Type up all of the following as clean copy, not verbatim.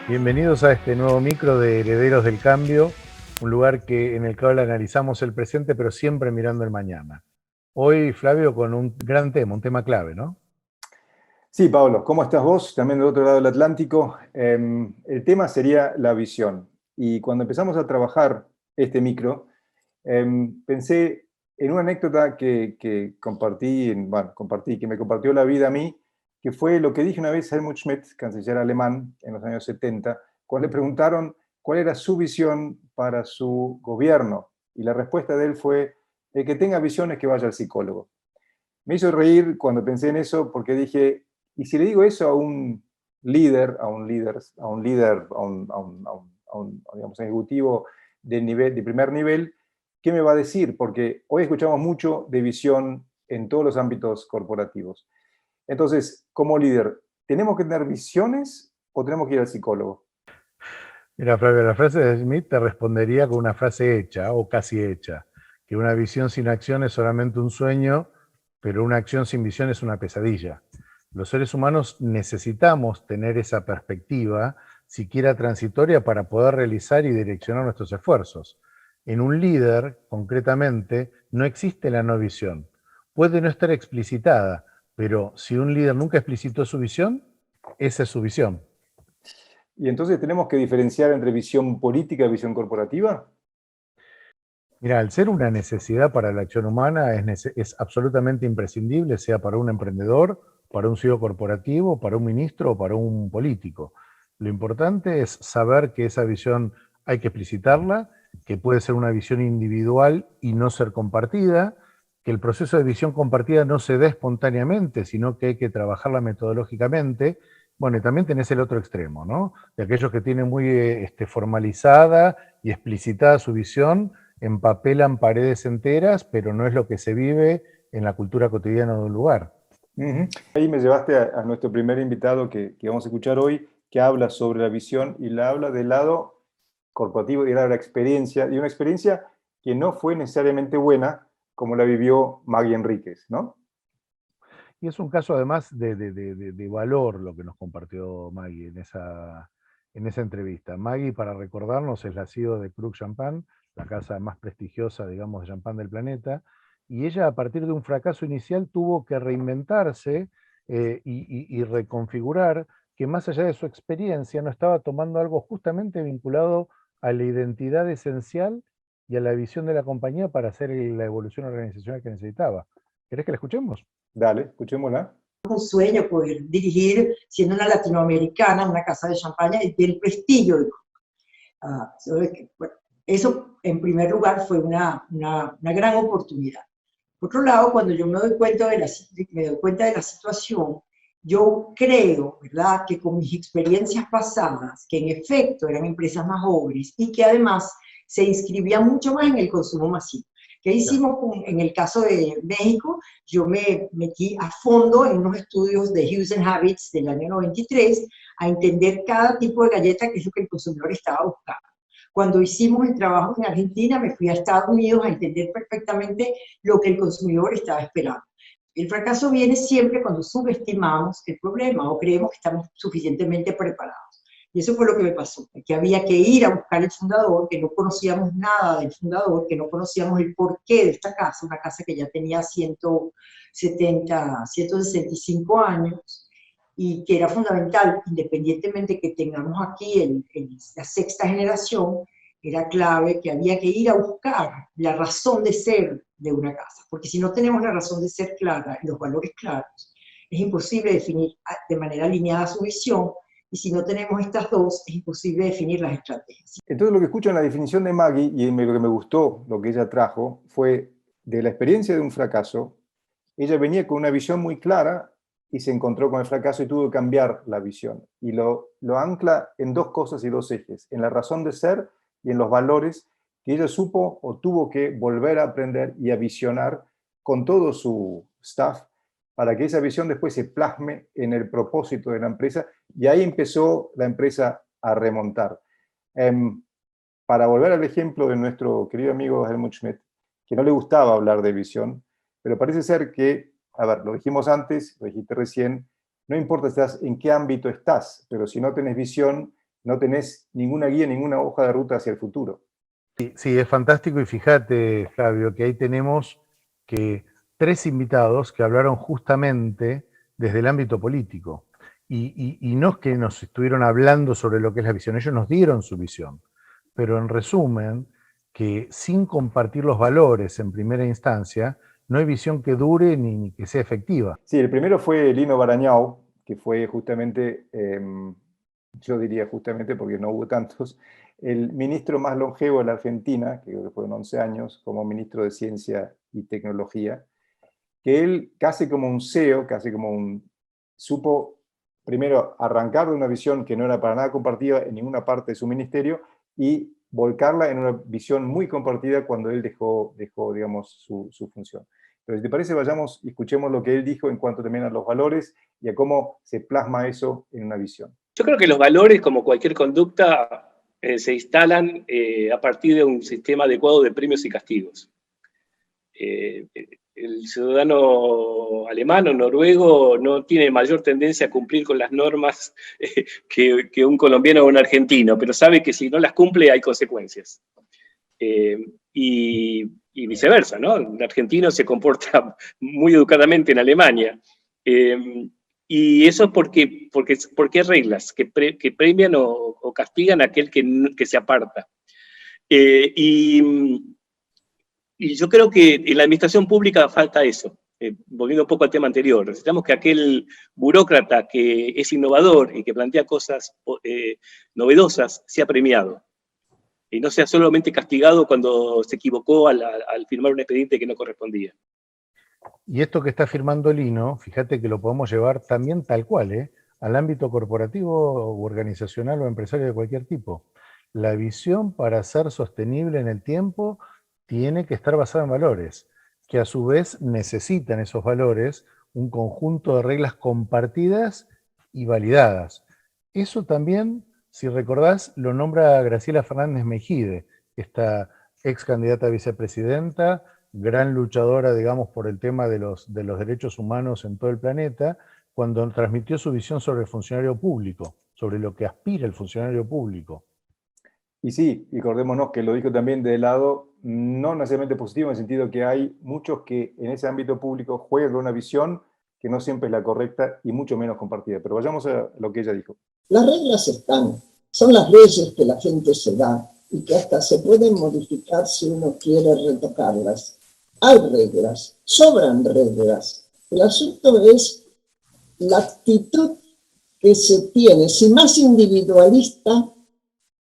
Bienvenidos a este nuevo micro de Herederos del Cambio, un lugar en el cual analizamos el presente, pero siempre mirando el mañana. Hoy, Flavio, con un gran tema, un tema clave, ¿no? Sí, Pablo, ¿cómo estás vos? También del otro lado del Atlántico. El tema sería la visión. Y cuando empezamos a trabajar este micro, pensé en una anécdota que compartí, que me compartió la vida a mí, que fue lo que dije una vez a Helmut Schmidt, canciller alemán, en los años 70, cuando le preguntaron cuál era su visión para su gobierno. Y la respuesta de él fue, el que tenga visiones que vaya al psicólogo. Me hizo reír cuando pensé en eso porque dije, ¿y si le digo eso a un líder, digamos, ejecutivo de primer nivel, qué me va a decir? Porque hoy escuchamos mucho de visión en todos los ámbitos corporativos. Entonces, como líder, ¿tenemos que tener visiones o tenemos que ir al psicólogo? Mira, Flavio, la frase de Smith te respondería con una frase hecha o casi hecha, que una visión sin acción es solamente un sueño, pero una acción sin visión es una pesadilla. Los seres humanos necesitamos tener esa perspectiva, siquiera transitoria, para poder realizar y direccionar nuestros esfuerzos. En un líder, concretamente, no existe la no visión. Puede no estar explicitada, pero si un líder nunca explicitó su visión, esa es su visión. Y entonces tenemos que diferenciar entre visión política y visión corporativa. Mira, al ser una necesidad para la acción humana, es absolutamente imprescindible, sea para un emprendedor, para un CEO corporativo, para un ministro o para un político. Lo importante es saber que esa visión hay que explicitarla, que puede ser una visión individual y no ser compartida, que el proceso de visión compartida no se dé espontáneamente, sino que hay que trabajarla metodológicamente. Bueno, y también tenés el otro extremo, ¿no? De aquellos que tienen muy formalizada y explicitada su visión, empapelan paredes enteras, pero no es lo que se vive en la cultura cotidiana de un lugar. Ahí me llevaste a nuestro primer invitado que vamos a escuchar hoy, que habla sobre la visión y la habla del lado corporativo y de la experiencia, y una experiencia que no fue necesariamente buena como la vivió Maggie Enríquez, ¿no? Y es un caso además de valor lo que nos compartió Maggie en esa entrevista. Maggie, para recordarnos, es la CEO de Krug Champagne, la casa más prestigiosa, digamos, de champán del planeta, y ella a partir de un fracaso inicial tuvo que reinventarse y reconfigurar que más allá de su experiencia no estaba tomando algo justamente vinculado a la identidad esencial y a la visión de la compañía para hacer la evolución organizacional que necesitaba. ¿Querés que la escuchemos? Dale, escuchémosla. Un sueño poder dirigir, siendo una latinoamericana, una casa de champaña y del prestigio. Bueno, eso, en primer lugar, fue una gran oportunidad. Por otro lado, cuando yo me doy cuenta de la situación, yo creo, ¿verdad?, que con mis experiencias pasadas, que en efecto eran empresas más jóvenes y que además se inscribían mucho más en el consumo masivo. ¿Qué hicimos en el caso de México? Yo me metí a fondo en unos estudios de Hughes and Habits del año 93 a entender cada tipo de galleta que es lo que el consumidor estaba buscando. Cuando hicimos el trabajo en Argentina, me fui a Estados Unidos a entender perfectamente lo que el consumidor estaba esperando. El fracaso viene siempre cuando subestimamos el problema o creemos que estamos suficientemente preparados. Y eso fue lo que me pasó, que había que ir a buscar el fundador, que no conocíamos nada del fundador, que no conocíamos el porqué de esta casa, una casa que ya tenía 165 años, y que era fundamental, independientemente que tengamos aquí la sexta generación, era clave que había que ir a buscar la razón de ser de una casa, porque si no tenemos la razón de ser clara y los valores claros, es imposible definir de manera alineada su visión, y si no tenemos estas dos, es imposible definir las estrategias. Entonces lo que escucho en la definición de Maggie y lo que me gustó, lo que ella trajo, fue de la experiencia de un fracaso. Ella venía con una visión muy clara y se encontró con el fracaso y tuvo que cambiar la visión. Y lo ancla en dos cosas y dos ejes, en la razón de ser y en los valores que ella supo o tuvo que volver a aprender y a visionar con todo su staff para que esa visión después se plasme en el propósito de la empresa, y ahí empezó la empresa a remontar. Para volver al ejemplo de nuestro querido amigo Helmut Schmidt, que no le gustaba hablar de visión, pero parece ser que, a ver, lo dijimos antes, lo dijiste recién, no importa en qué ámbito estás, pero si no tenés visión, no tenés ninguna guía, ninguna hoja de ruta hacia el futuro. Sí, es fantástico y fíjate, Flavio, que ahí tenemos que 3 invitados que hablaron justamente desde el ámbito político. Y no es que nos estuvieron hablando sobre lo que es la visión, ellos nos dieron su visión. Pero en resumen, que sin compartir los valores en primera instancia, no hay visión que dure ni que sea efectiva. Sí, el primero fue Lino Barañao, que fue justamente, yo diría justamente porque no hubo tantos, el ministro más longevo de la Argentina, que creo que fueron 11 años, como ministro de Ciencia y Tecnología, que él, casi como un CEO, supo primero arrancar de una visión que no era para nada compartida en ninguna parte de su ministerio y volcarla en una visión muy compartida cuando él dejó digamos, su función. Entonces, ¿te parece? Vayamos y escuchemos lo que él dijo en cuanto también a los valores y a cómo se plasma eso en una visión. Yo creo que los valores, como cualquier conducta, se instalan a partir de un sistema adecuado de premios y castigos. El ciudadano alemán o noruego no tiene mayor tendencia a cumplir con las normas que un colombiano o un argentino, pero sabe que si no las cumple hay consecuencias. Y viceversa, ¿no? Un argentino se comporta muy educadamente en Alemania. Y eso es porque hay reglas que premian o castigan a aquel que se aparta. Y yo creo que en la administración pública falta eso. Volviendo un poco al tema anterior, necesitamos que aquel burócrata que es innovador y que plantea cosas novedosas sea premiado. Y no sea solamente castigado cuando se equivocó al firmar un expediente que no correspondía. Y esto que está firmando Lino, fíjate que lo podemos llevar también tal cual, al ámbito corporativo o organizacional o empresario de cualquier tipo. La visión para ser sostenible en el tiempo tiene que estar basada en valores, que a su vez necesitan esos valores un conjunto de reglas compartidas y validadas. Eso también, si recordás, lo nombra Graciela Fernández Mejide, esta ex candidata a vicepresidenta, gran luchadora, digamos, por el tema de los derechos humanos en todo el planeta, cuando transmitió su visión sobre el funcionario público, sobre lo que aspira el funcionario público. Y sí, recordémonos que lo dijo también del lado no necesariamente positivo, en el sentido que hay muchos que en ese ámbito público juegan con una visión que no siempre es la correcta y mucho menos compartida. Pero vayamos a lo que ella dijo. Las reglas están, son las leyes que la gente se da y que hasta se pueden modificar si uno quiere retocarlas. Hay reglas, sobran reglas. El asunto es la actitud que se tiene, si más individualista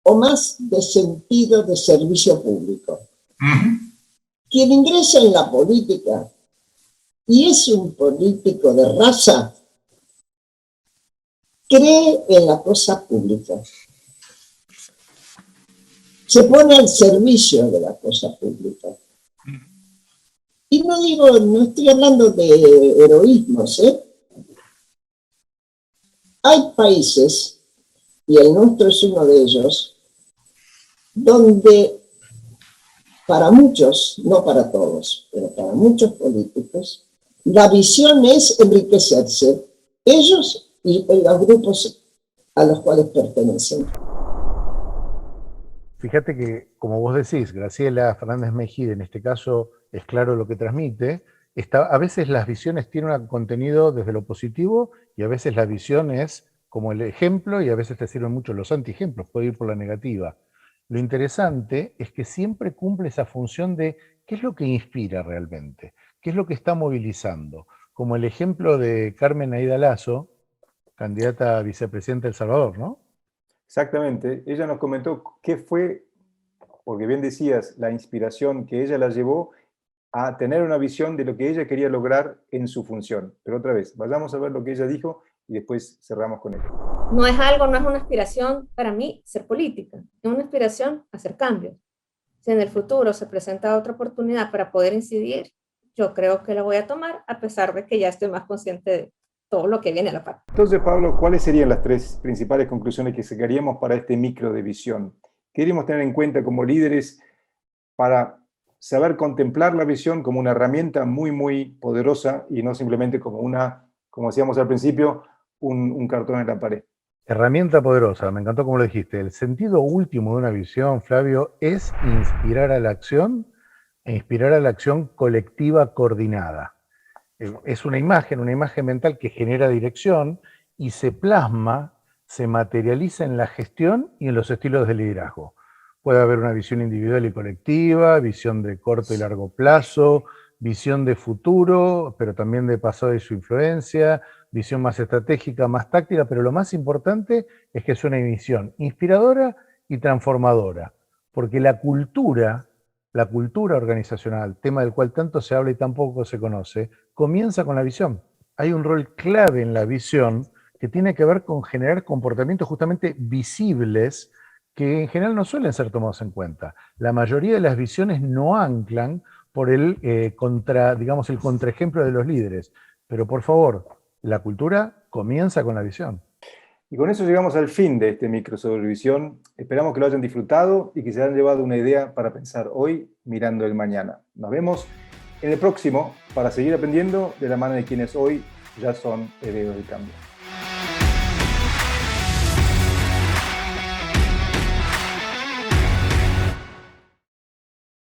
o más de sentido de servicio público. Quien ingresa en la política y es un político de raza, cree en la cosa pública. Se pone al servicio de la cosa pública. Y no estoy hablando de heroísmos, Hay países, y el nuestro es uno de ellos, donde para muchos, no para todos, pero para muchos políticos, la visión es enriquecerse, ellos y los grupos a los cuales pertenecen. Fíjate que, como vos decís, Graciela Fernández Mejide, en este caso, es claro lo que transmite. A veces las visiones tienen un contenido desde lo positivo y a veces la visión es como el ejemplo y a veces te sirven mucho los antiejemplos, puede ir por la negativa. Lo interesante es que siempre cumple esa función de qué es lo que inspira realmente, qué es lo que está movilizando. Como el ejemplo de Carmen Aida Lasso, candidata a vicepresidenta de El Salvador, ¿no? Exactamente. Ella nos comentó qué fue, porque bien decías, la inspiración que ella la llevó a tener una visión de lo que ella quería lograr en su función. Pero otra vez, vayamos a ver lo que ella dijo y después cerramos con ello. No es una aspiración para mí ser política, es una aspiración a hacer cambios. Si en el futuro se presenta otra oportunidad para poder incidir, yo creo que la voy a tomar, a pesar de que ya estoy más consciente de todo lo que viene a la par. Entonces, Pablo, ¿cuáles serían las 3 principales conclusiones que sacaríamos para este micro de visión? ¿Qué deberíamos tener en cuenta como líderes para saber contemplar la visión como una herramienta muy, muy poderosa y no simplemente como como decíamos al principio, un cartón en la pared? Herramienta poderosa, me encantó como lo dijiste. El sentido último de una visión, Flavio, es inspirar a la acción e inspirar a la acción colectiva coordinada. Es una imagen mental que genera dirección y se plasma, se materializa en la gestión y en los estilos de liderazgo. Puede haber una visión individual y colectiva, visión de corto y largo plazo, visión de futuro, pero también de pasado y su influencia, visión más estratégica, más táctica, pero lo más importante es que es una visión inspiradora y transformadora, porque la cultura organizacional, tema del cual tanto se habla y tan poco se conoce, comienza con la visión. Hay un rol clave en la visión que tiene que ver con generar comportamientos justamente visibles que en general no suelen ser tomados en cuenta. La mayoría de las visiones no anclan por el el contraejemplo de los líderes. Pero por favor, la cultura comienza con la visión. Y con eso llegamos al fin de este micro sobre visión. Esperamos que lo hayan disfrutado y que se hayan llevado una idea para pensar hoy mirando el mañana. Nos vemos en el próximo para seguir aprendiendo de la mano de quienes hoy ya son herederos del cambio.